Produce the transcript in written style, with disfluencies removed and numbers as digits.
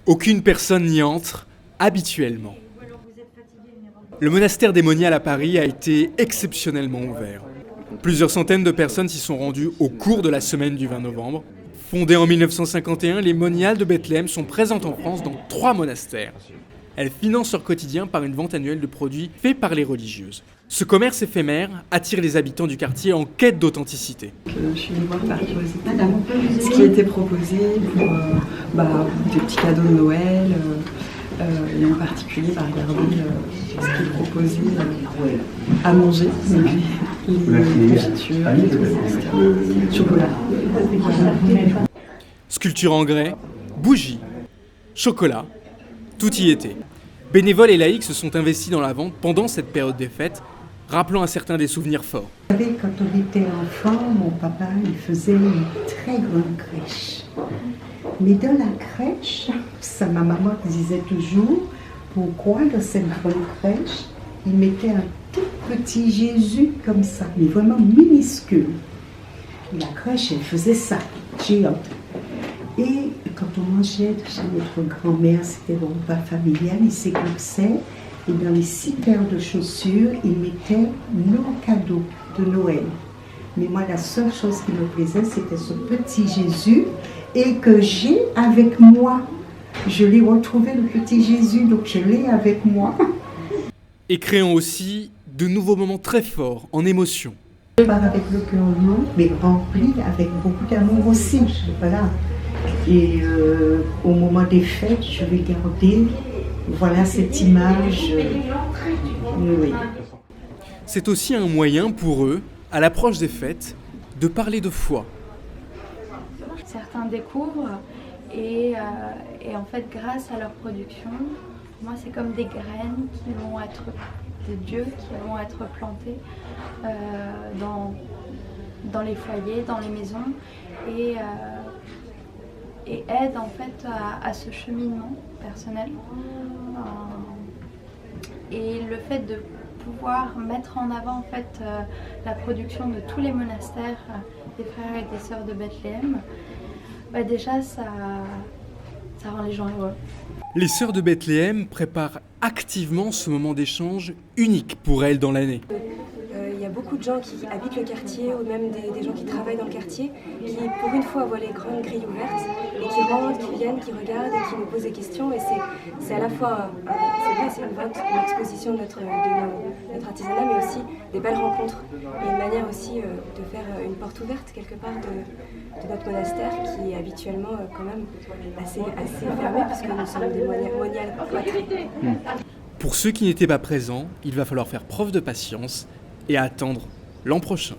Aucune personne n'y entre habituellement. Le monastère des Moniales à Paris a été exceptionnellement ouvert. Plusieurs centaines de personnes s'y sont rendues au cours de la semaine du 20 novembre. Fondées en 1951, les Moniales de Bethléem sont présentes en France dans 3 monastères. Elles financent leur quotidien par une vente annuelle de produits faits par les religieuses. Ce commerce éphémère attire les habitants du quartier en quête d'authenticité. Je suis venue voir par curiosité ce qui était proposé pour des petits cadeaux de Noël et en particulier regarder ce qui est proposé à manger, les confitures, le chocolat. Sculpture en grès, bougies, chocolat, tout y était. Bénévoles et laïcs se sont investis dans la vente pendant cette période des fêtes, rappelant à certains des souvenirs forts. Vous savez, quand on était enfant, mon papa il faisait une très grande crèche. Mais dans la crèche, ma maman disait toujours, pourquoi dans cette grande crèche, il mettait un tout petit Jésus comme ça, mais vraiment minuscule. Et la crèche, elle faisait ça, géante. Et quand on mangeait chez notre grand-mère, c'était un repas familial, il s'éclipsait. Et dans les 6 paires de chaussures, il mettait nos cadeaux de Noël. Mais moi, la seule chose qui me plaisait, c'était ce petit Jésus et que j'ai avec moi. Je l'ai retrouvé, le petit Jésus, donc je l'ai avec moi. Et créant aussi de nouveaux moments très forts, en émotion. Je pars avec le cœur lourd, mais rempli avec beaucoup d'amour aussi. Voilà. Et au moment des fêtes, je vais garder cette image. Oui. C'est aussi un moyen pour eux, à l'approche des fêtes, de parler de foi. Certains découvrent et en fait grâce à leur production, moi c'est comme des graines qui vont être de Dieu, qui vont être plantées dans les foyers, dans les maisons et aident en fait à ce cheminement personnel. Et le fait de pouvoir mettre en avant en fait la production de tous les monastères des frères et des sœurs de Bethléem, déjà ça rend les gens heureux. Les sœurs de Bethléem préparent activement ce moment d'échange unique pour elles dans l'année. Il y a beaucoup de gens qui habitent le quartier ou même des gens qui travaillent dans le quartier qui pour une fois voient les grandes grilles ouvertes et qui rentrent, qui viennent, qui regardent et qui nous posent des questions et c'est à la fois c'est une vente, une exposition de notre artisanat mais aussi des belles rencontres et une manière aussi de faire une porte ouverte quelque part de notre monastère qui est habituellement quand même assez fermé puisque nous sommes des moniales cloîtrées. Pour ceux qui n'étaient pas présents, il va falloir faire preuve de patience et attendre l'an prochain.